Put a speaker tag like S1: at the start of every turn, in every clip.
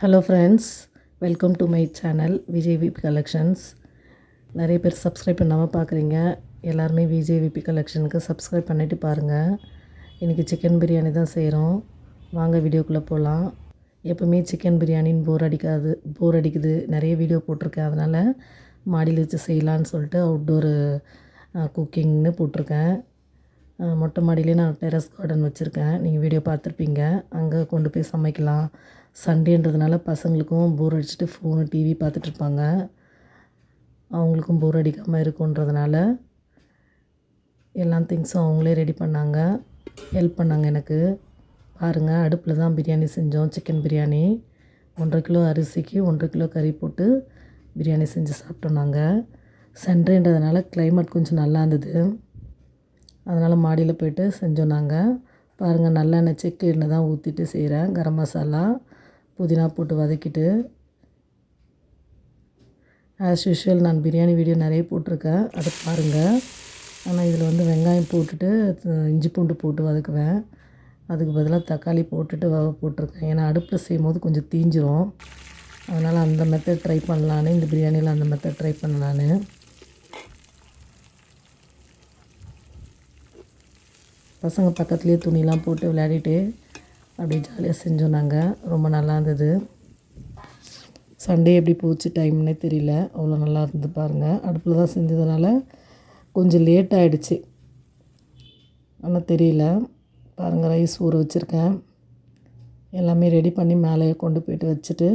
S1: Hello friends, welcome to my channel VijayVP collections. நிறைய பேர் subscribe பண்ணாமல் பார்க்குறீங்க. எல்லாருமே விஜய்விபி கலெக்ஷனுக்கு சப்ஸ்கிரைப் பண்ணிவிட்டு பாருங்கள். இன்றைக்கி சிக்கன் பிரியாணி தான் செய்கிறோம். வாங்க வீடியோக்குள்ளே போகலாம். எப்போவுமே சிக்கன் பிரியாணின்னு போர் அடிக்குது. நிறைய வீடியோ போட்டிருக்கேன். அதனால் மாடியில் வச்சு செய்யலான்னு சொல்லிட்டு அவுட்டோரு குக்கிங்னு போட்டிருக்கேன். மொட்டை மாடியிலே நான் டெரஸ் கார்டன் வச்சுருக்கேன். நீங்கள் வீடியோ பார்த்துருப்பீங்க. அங்கே கொண்டு போய் சமைக்கலாம். சண்டேன்றதுனால பசங்களுக்கும் போர் அடிச்சுட்டு ஃபோனு டிவி பார்த்துட்ருப்பாங்க. அவங்களுக்கும் போர் அடிக்காமல் இருக்குன்றதுனால எல்லா திங்ஸும் அவங்களே ரெடி பண்ணாங்க, ஹெல்ப் பண்ணாங்க எனக்கு. பாருங்கள், அடுப்பில் தான் பிரியாணி செஞ்சோம். சிக்கன் பிரியாணி 1.5 கிலோ அரிசிக்கு 1.5 கிலோ கறி போட்டு பிரியாணி செஞ்சு சாப்பிட்டோம் நாங்கள். சண்டேன்றதுனால கிளைமேட் கொஞ்சம் நல்லா இருந்தது. அதனால் மாடியில் போய்ட்டு செஞ்சோம் நாங்கள். பாருங்கள், நல்லெண்ணெய் செக்கு எண்ணெய் தான் ஊற்றிட்டு செய்கிறேன். கரம் மசாலா புதினா போட்டு வதக்கிட்டு, ஆஸ் யூஷுவல் நான் பிரியாணி வீடியோ நிறைய போட்டிருக்கேன், அதை பாருங்கள். ஆனால் இதில் வந்து வெங்காயம் போட்டுட்டு இஞ்சி பூண்டு போட்டு வதக்குவேன். அதுக்கு பதிலாக தக்காளி போட்டுட்டு போட்டிருக்கேன். ஏன்னா அடுப்பில் செய்யும் போது கொஞ்சம் தீஞ்சிரும். அதனால் அந்த மெத்தட் ட்ரை பண்ணலான்னு, இந்த பிரியாணியில் அந்த மெத்தட் ட்ரை பண்ணலான்னு. பசங்க பக்கத்துலேயே துணிலாம் போட்டு விளையாடிட்டு அப்படியே ஜாலியாக செஞ்சோம் நாங்கள். ரொம்ப நல்லா இருந்தது. சண்டே எப்படி போச்சு டைம்னே தெரியல, அவ்வளோ நல்லா இருந்தது. பாருங்கள், அடுப்பில் தான் செஞ்சதுனால கொஞ்சம் லேட் ஆகிடுச்சு, ஆனால் தெரியல. பாருங்கள், ரைஸ் ஊற வச்சுருக்கேன். எல்லாமே ரெடி பண்ணி மேலே கொண்டு போய்ட்டு வச்சுட்டு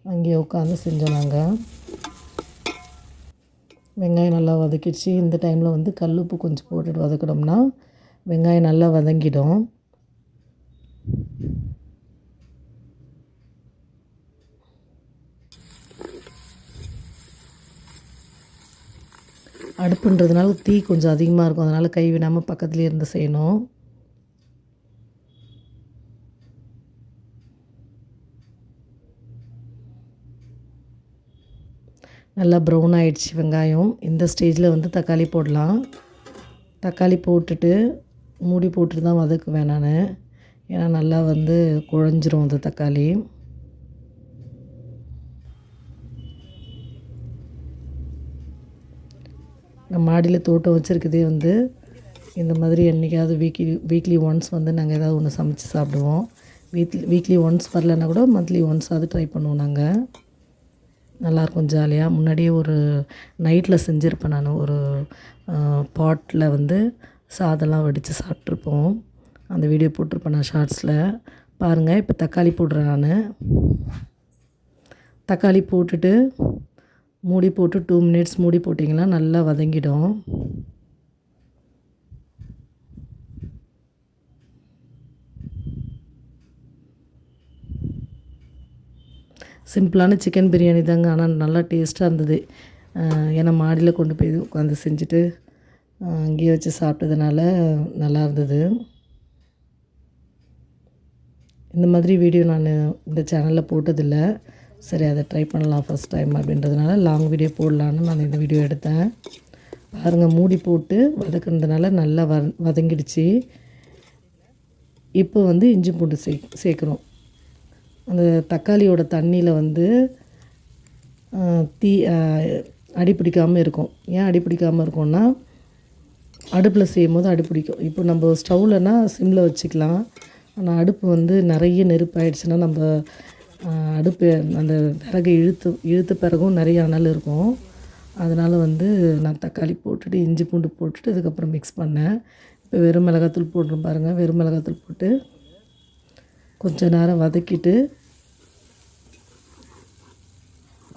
S1: அங்கேயே உட்காந்து செஞ்சோம் நாங்கள். வெங்காயம் நல்லா வதக்கிடுச்சு. இந்த டைமில் வந்து கல் உப்பு கொஞ்சம் போட்டுட்டு வதக்கினோம்னா வெங்காயம் நல்லா வதங்கிடும். அடுப்புன்றதுனால தீ கொஞ்சம் அதிகமாக இருக்கும். அதனால் கை விடாமல் பக்கத்துலேயே இருந்து செய்யணும். நல்லா ப்ரௌன் ஆகிடுச்சு வெங்காயம். இந்த ஸ்டேஜில் வந்து தக்காளி போடலாம். தக்காளி போட்டுட்டு மூடி போட்டுட்டு தான் வதக்குவேன் நான். ஏன்னா நல்லா வந்து குழஞ்சிரும் அந்த தக்காளி. நான் மாடியில் தோட்டம் வச்சுருக்கதே வந்து இந்த மாதிரி என்றைக்காவது வீக்லி ஒன்ஸ் வந்து நாங்கள் ஏதாவது ஒன்று சமைச்சு சாப்பிடுவோம். வீக்லி ஒன்ஸ் வரலன்னா கூட மந்த்லி ஒன்ஸாவது ட்ரை பண்ணுவோம் நாங்கள். நல்லாயிருக்கும் ஜாலியாக. முன்னாடியே ஒரு நைட்டில் செஞ்சுருப்பேன் நான். ஒரு பாட்டில் வந்து சாதம்லாம் வடித்து சாப்பிட்ருப்போம். அந்த வீடியோ போட்டிருப்பேன் நான் ஷார்ட்ஸில். பாருங்கள், இப்போ தக்காளி போடுறேன் நான். தக்காளி போட்டுட்டு மூடி போட்டு 2 மினிட்ஸ் மூடி போட்டிங்கன்னா நல்லா வதங்கிடும். சிம்பிளான சிக்கன் பிரியாணி தாங்க, ஆனால் நல்லா டேஸ்ட்டாக இருந்தது. ஏன்னா மாடியில் கொண்டு போய் உட்காந்து செஞ்சுட்டு அங்கேயே வச்சு சாப்பிட்டதுனால நல்லா இருந்தது. இந்த மாதிரி வீடியோ நான் இந்த சேனலில் போட்டதில்லை. சரி, அதை ட்ரை பண்ணலாம் ஃபஸ்ட் டைம் அப்படின்றதுனால லாங் வீடியோ போடலான்னு நான் இந்த வீடியோ எடுத்தேன். பாருங்கள், மூடி போட்டு வதக்குனதுனால நல்லா வதங்கிடுச்சு. இப்போ வந்து இஞ்சி பூண்டு சேர்க்குறோம். அந்த தக்காளியோட தண்ணியில் வந்து அடி பிடிக்காமல் இருக்கும். ஏன் அடி பிடிக்காமல் இருக்கும்னா, அடுப்பில் செய்யும் போது அடி பிடிக்கும். இப்போ நம்ம ஸ்டவ்லனா சிம்மில் வச்சுக்கலாம். ஆனால் அடுப்பு வந்து நிறைய நெருப்பாயிடுச்சுன்னா நம்ம அடுப்பு அந்த விறகு இழுத்த பிறகும் நிறைய அனல் இருக்கும். அதனால் வந்து நான் தக்காளி போட்டுட்டு இஞ்சி பூண்டு போட்டுட்டு அதுக்கப்புறம் மிக்ஸ் பண்ணேன். இப்போ வெறும் மிளகாத்தூள் போடுறோம் பாருங்கள். வெறும் மிளகாத்தூள் போட்டு கொஞ்சம் நேரம் வதக்கிட்டு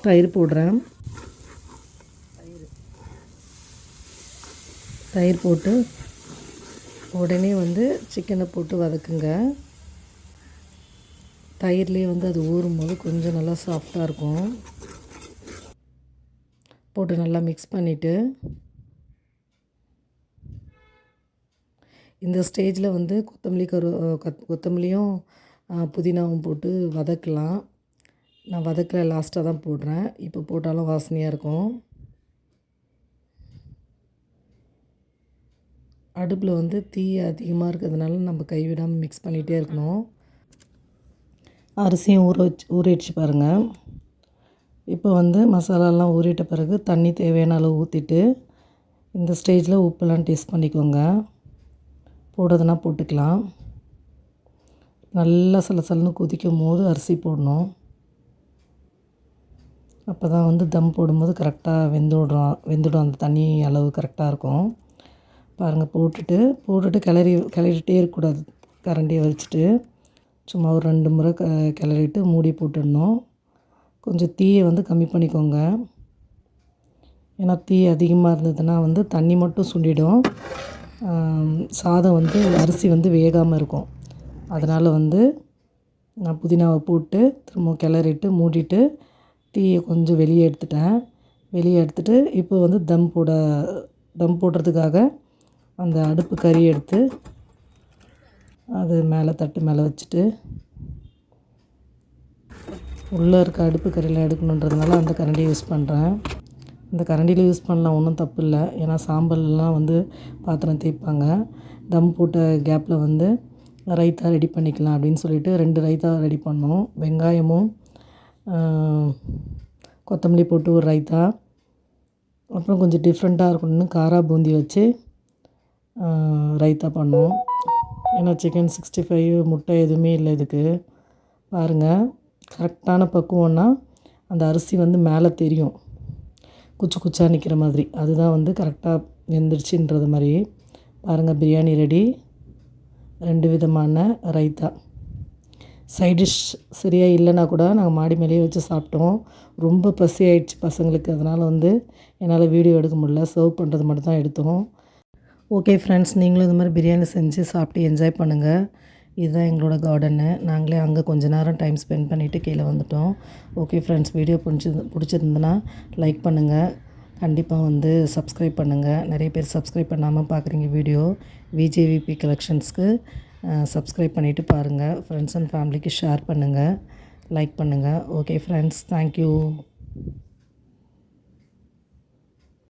S1: தயிர் போடுறேன். தயிர் போட்டு உடனே வந்து சிக்கனை போட்டு வதக்குங்க. தயிர்லேயே வந்து அது ஊறும்போது கொஞ்சம் நல்லா சாஃப்டாக இருக்கும். போட்டு நல்லா மிக்ஸ் பண்ணிவிட்டு இந்த ஸ்டேஜில் வந்து கொத்தமல்லியும் புதினாவும் போட்டு வதக்கலாம். நான் வதக்கல, லாஸ்ட்டாக தான் போடுறேன். இப்போ போட்டாலும் வாசனையாக இருக்கும். அடுப்பில் வந்து தீ அதிகமாக இருக்கிறதுனால நம்ம கைவிடாமல் மிக்ஸ் பண்ணிகிட்டே இருக்கணும். அரிசியும் ஊறிடுச்சு பாருங்கள். இப்போ வந்து மசாலாலாம் ஊறிட்ட பிறகு தண்ணி தேவையான அளவு ஊற்றிட்டு இந்த ஸ்டேஜில் உப்புலாம் டேஸ்ட் பண்ணிக்கோங்க. போடுறதுனா போட்டுக்கலாம். நல்லா சலசலன்னு கொதிக்கும் போது அரிசி போடணும். அப்போ தான் வந்து தம் போடும்போது கரெக்டாக வெந்துடும். அந்த தண்ணி அளவு கரெக்டாக இருக்கும். பாருங்கள், போட்டுட்டு கிளறிட்டே இருக்கக்கூடாது. கரண்டியை வச்சுட்டு சும்மா ஒரு 2 முறை கிளறிட்டு மூடி போட்டுடணும். கொஞ்சம் தீயை வந்து கம்மி பண்ணிக்கோங்க. ஏன்னா தீ அதிகமாக இருந்ததுன்னா வந்து தண்ணி மட்டும் சுண்டிடும். சாதம் வந்து அரிசி வந்து வேகாமல் இருக்கும். அதனால் வந்து நான் புதினாவை போட்டு திரும்ப கிளறிட்டு மூடிட்டு தீயை கொஞ்சம் வெளியே எடுத்துட்டு இப்போ வந்து தம் போடுறதுக்காக அந்த அடுப்பு கறி எடுத்து அது தட்டு மேலே வச்சுட்டு உள்ளே இருக்க அடுப்பு கறியில் எடுக்கணுன்றதுனால அந்த கரண்டியை யூஸ் பண்ணுறேன். இந்த கரண்டியில் யூஸ் பண்ணலாம், ஒன்றும் தப்பு இல்லை. ஏன்னா சாம்பல்லாம் வந்து பாத்திரம் தேய்ப்பாங்க. தம் போட்ட கேப்பில் வந்து ரைத்தா ரெடி பண்ணிக்கலாம் அப்படின்னு சொல்லிட்டு 2 ரைத்தா ரெடி பண்ணோம். வெங்காயமும் கொத்தமல்லி போட்டு ஒரு ரைத்தா, அப்புறம் கொஞ்சம் டிஃப்ரெண்ட்டாக இருக்கணும்னு காரா பூந்தி வச்சு ரைத்தா பண்ணோம். ஏன்னா சிக்கன் 65 முட்டை எதுவுமே இல்லை இதுக்கு. பாருங்கள், கரெக்டான பக்குவம்னா அந்த அரிசி வந்து மேலே தெரியும், குச்சி குச்சாக நிற்கிற மாதிரி. அதுதான் வந்து கரெக்டாக வெந்துருச்சுன்றது மாதிரி. பாருங்கள், பிரியாணி ரெடி. 2 விதமான ரைத்தா. சைட் டிஷ் சரியாக இல்லைனா கூட நாங்கள் மாடி மேலேயே வச்சு சாப்பிட்டோம். ரொம்ப பசி ஆயிடுச்சு பசங்களுக்கு. அதனால் வந்து என்னால் வீடியோ எடுக்க முடியல. சர்வ் பண்ணுறது மட்டும் தான் எடுத்தோம். ஓகே ஃப்ரெண்ட்ஸ், நீங்களும் இது மாதிரி பிரியாணி செஞ்சு சாப்பிட்டு என்ஜாய் பண்ணுங்கள். இதுதான் எங்களோட கார்டனு. நாங்களே அங்கே கொஞ்ச நேரம் டைம் ஸ்பெண்ட் பண்ணிவிட்டு கீழே வந்துட்டோம். ஓகே ஃப்ரெண்ட்ஸ், வீடியோ பிடிச்சிருந்துன்னா லைக் பண்ணுங்கள். கண்டிப்பாக வந்து சப்ஸ்கிரைப் பண்ணுங்கள். நிறைய பேர் சப்ஸ்கிரைப் பண்ணாமல் பார்க்குறீங்க வீடியோ. விஜேவிபி கலெக்ஷன்ஸ்க்கு சப்ஸ்கிரைப் பண்ணிவிட்டு பாருங்கள். ஃப்ரெண்ட்ஸ் அண்ட் ஃபேமிலிக்கு ஷேர் பண்ணுங்கள், லைக் பண்ணுங்கள். Okay friends, thank you.